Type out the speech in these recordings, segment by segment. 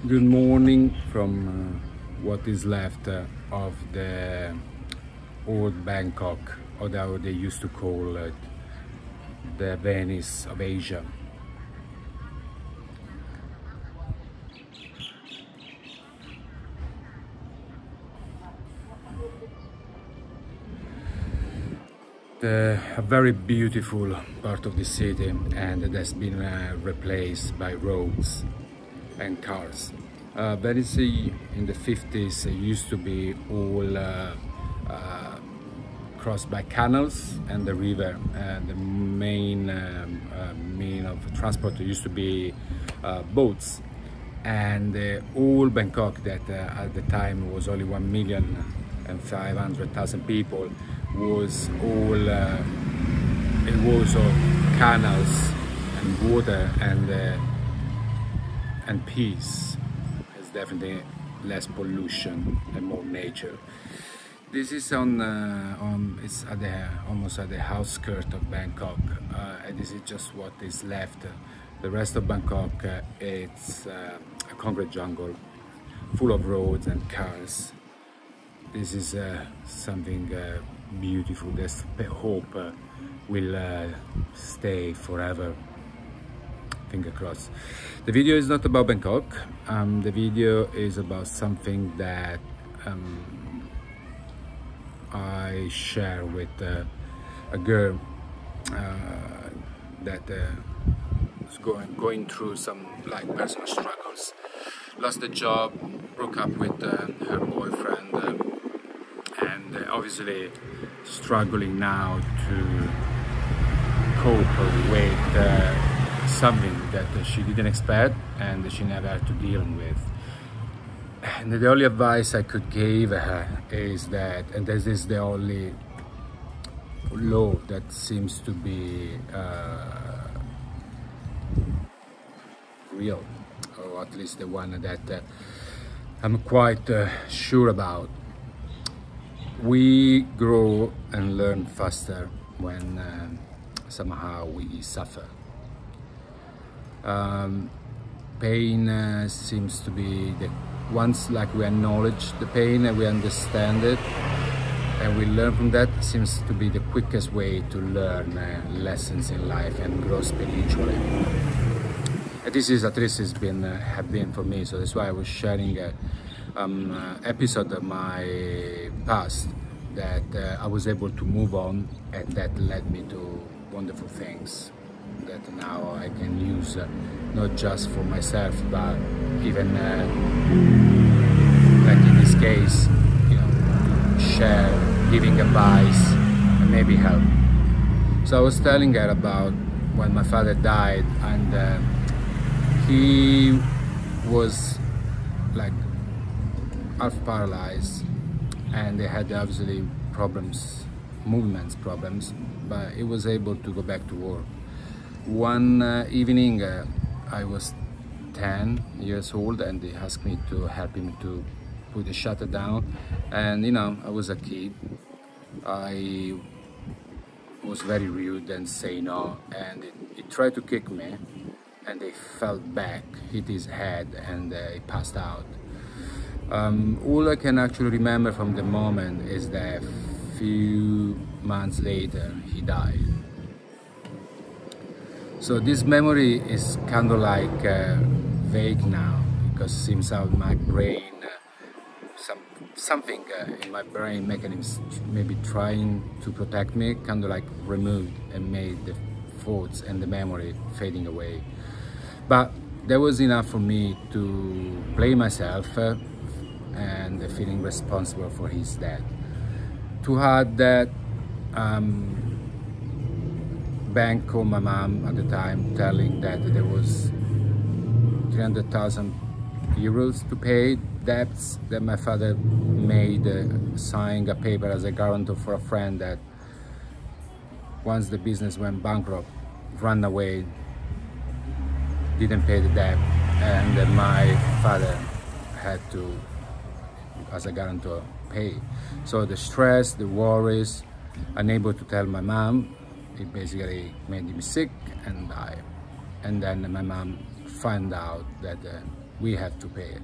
Good morning from what is left of the old Bangkok, or how they used to call it, the Venice of Asia. A very beautiful part of the city, and it has been replaced by roads and cars. Venice in the 50s used to be all crossed by canals and the river. The main mean of transport used to be boats, and all Bangkok, that at the time was only 1,500,000 people, was all it was all canals and water and peace. It's definitely less pollution and more nature. This is it's at almost at the outskirts of Bangkok, and this is just what is left. The rest of Bangkok, it's a concrete jungle full of roads and cars. This is something beautiful. This hope will stay forever. Finger crossed. The video is not about Bangkok. The video is about something that I share with a girl that is going through some personal struggles. Lost a job, broke up with her boyfriend, and obviously struggling now to cope with something that she didn't expect and she never had to deal with. And the only advice I could give her is that, and this is the only law that seems to be real, or at least the one that I'm quite sure about. We grow and learn faster when somehow we suffer. Pain seems to be once we acknowledge the pain and we understand it and we learn from that, seems to be the quickest way to learn lessons in life and grow spiritually. And this is, at least, have been for me. So that's why I was sharing episode of my past that I was able to move on, and that led me to wonderful things that now I can use, not just for myself, but even like in this case, share, giving advice, and maybe help. So I was telling her about when my father died, and he was half paralyzed, and they had obviously movements problems, but he was able to go back to work. One evening, I was 10 years old, and they asked me to help him to put the shutter down. And I was a kid. I was very rude and say no, and he tried to kick me, and he fell back, hit his head, and he passed out. All I can actually remember from the moment is that a few months later he died. So this memory is kind of vague now, because it seems out my brain, something in my brain mechanism maybe trying to protect me, kind of removed and made the thoughts and the memory fading away. But that was enough for me to blame myself and feeling responsible for his death. To add that, bank called my mom at the time, telling that there was 300,000 euros to pay debts that my father made, signing a paper as a guarantor for a friend that once the business went bankrupt, ran away, didn't pay the debt, and my father had to, as a guarantor, pay. So the stress, the worries, unable to tell my mom, it basically made him sick and die. And then my mom found out that we have to pay it.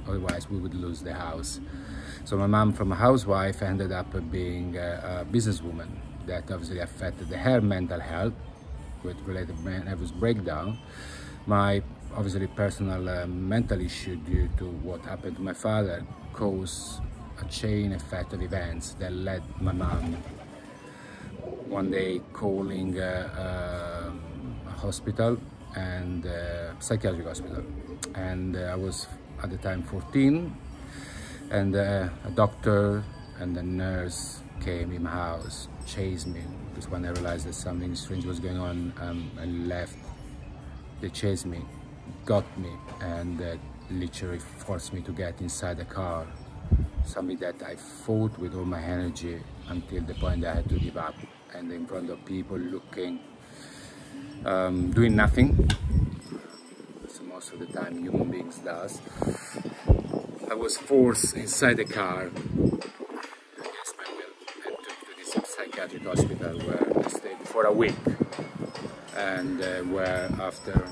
Otherwise, we would lose the house. So my mom, from a housewife, ended up being a businesswoman. That obviously affected her mental health with related nervous breakdown. My obviously personal mental issue due to what happened to my father caused a chain effect of events that led my mom one day calling a hospital, and psychiatric hospital, and I was at the time 14, and a doctor and a nurse came in my house, chased me, because when I realized that something strange was going on, I left. They chased me, got me, and literally forced me to get inside the car, something that I fought with all my energy until the point that I had to give up, and in front of people looking, doing nothing. So most of the time human beings does. I was forced inside the car against my will and took to this psychiatric hospital where I stayed for a week, and where after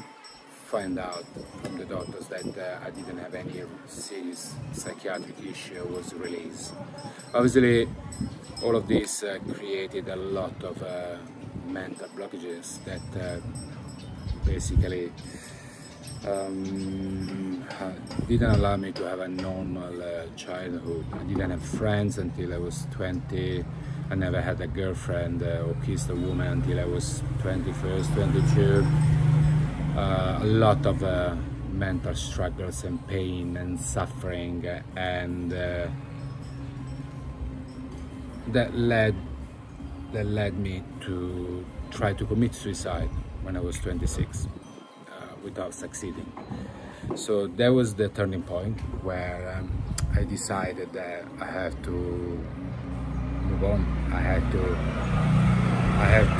find out from the doctors that I didn't have any serious psychiatric issue, I was released. Obviously all of this created a lot of mental blockages that basically didn't allow me to have a normal childhood. I didn't have friends until I was 20. I never had a girlfriend or kissed a woman until I was 21st, 22. A lot of mental struggles and pain and suffering, and that led me to try to commit suicide when I was 26 without succeeding. So that was the turning point where I decided that I have to move on. I have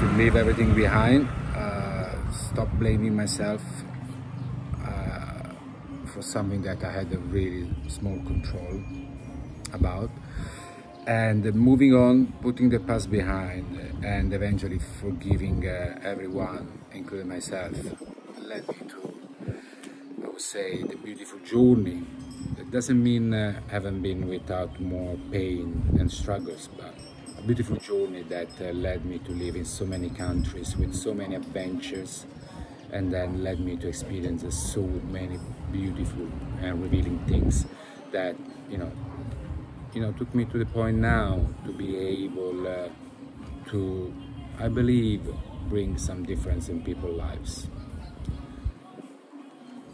to leave everything behind. Stop blaming myself for something that I had a really small control about, and moving on, putting the past behind, and eventually forgiving everyone, including myself, led me to, I would say, the beautiful journey. That doesn't mean haven't been without more pain and struggles, but a beautiful journey that led me to live in so many countries with so many adventures, and then led me to experience so many beautiful and revealing things that took me to the point now to be able to, I believe, bring some difference in people's lives.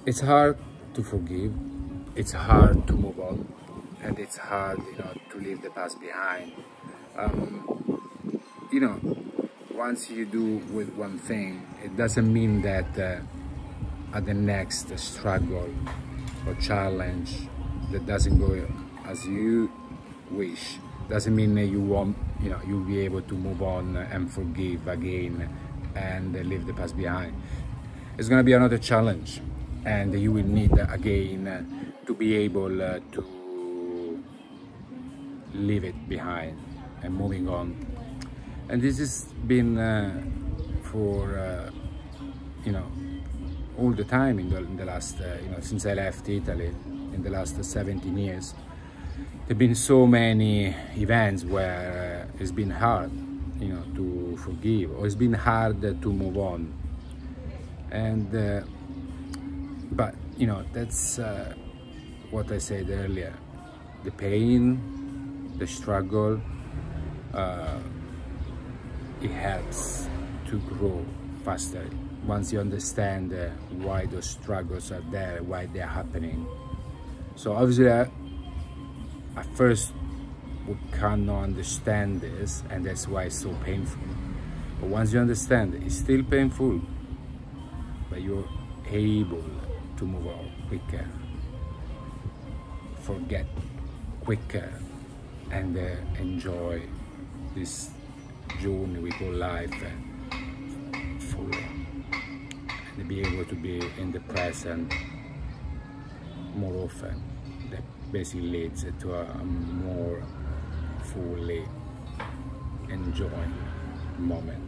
It's hard to forgive, it's hard to move on, and it's hard to leave the past behind. Once you do with one thing, it doesn't mean that at the next struggle or challenge that doesn't go as you wish, doesn't mean that you won't, you'll be able to move on and forgive again and leave the past behind. It's gonna be another challenge, and you will need again to be able to leave it behind and moving on. And this has been for all the time in the last since I left Italy, in the last 17 years. There have been so many events where it's been hard to forgive, or it's been hard to move on, and but that's what I said earlier. The pain, the struggle, it helps to grow faster once you understand why those struggles are there, why they're happening. So obviously at first we cannot understand this, and that's why it's so painful. But once you understand it, it's still painful, but you're able to move on quicker, forget quicker, and enjoy this journey we call life fully, and be able to be in the present more often. That basically leads to a more fully enjoying moment.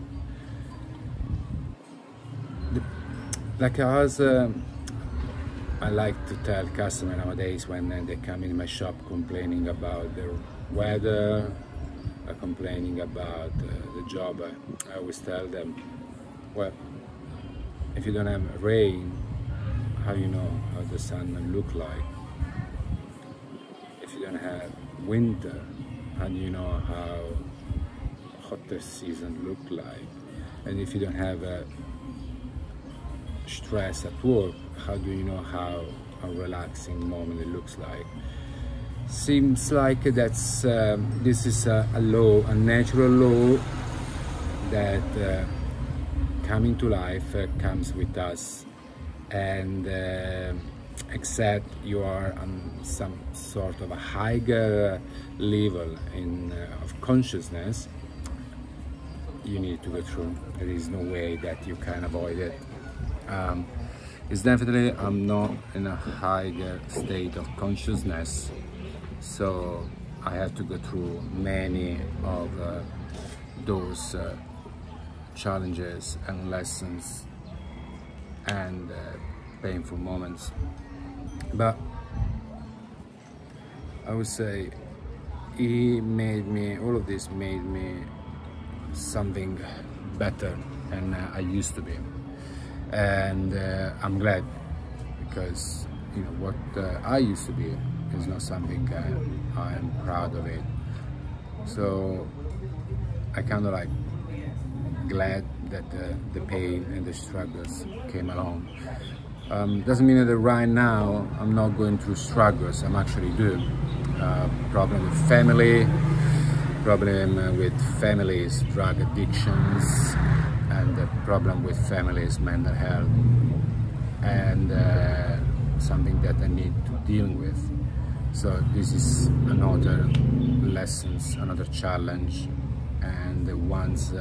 Like I was I like to tell customers nowadays when they come in my shop complaining about the weather, complaining about the job, I always tell them, well, if you don't have rain, how do you know how the sun look like? If you don't have winter, how do you know how hot the season look like? And if you don't have stress at work, how do you know how a relaxing moment it looks like? Seems like that's this is a law, a natural law that coming to life comes with us, and except you are on some sort of a higher level of consciousness, you need to go through. There is no way that you can avoid it. It's definitely, I'm not in a higher state of consciousness, so I have to go through many of those challenges and lessons and painful moments. But I would say all of this made me something better than I used to be. And I'm glad, because you know what I used to be is not something I'm proud of it. So I kind of like glad that the pain and the struggles came along. Doesn't mean that right now I'm not going through struggles. I'm actually do. Problem with family, problem with families, drug addictions, and the problem with families, mental health, and something that I need to deal with. So this is another lessons, another challenge, and once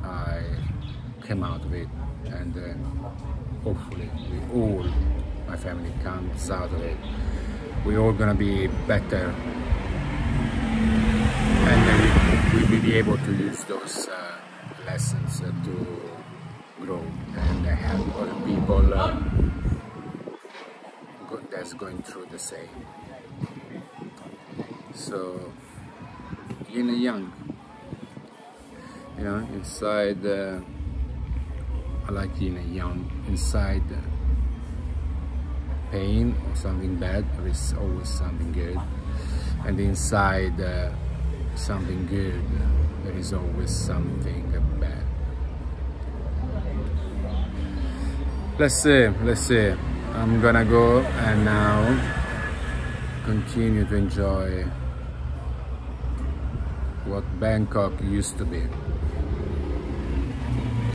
I came out of it, and hopefully my family comes out of it, we're all gonna be better, and then we'll be able to use those lessons to grow and help other people that's going through the same. So yin and yang, you know, inside I like yin and yang. Inside pain or something bad, there is always something good, and inside something good, there is always something bad. Let's see. I'm gonna go and now continue to enjoy what Bangkok used to be.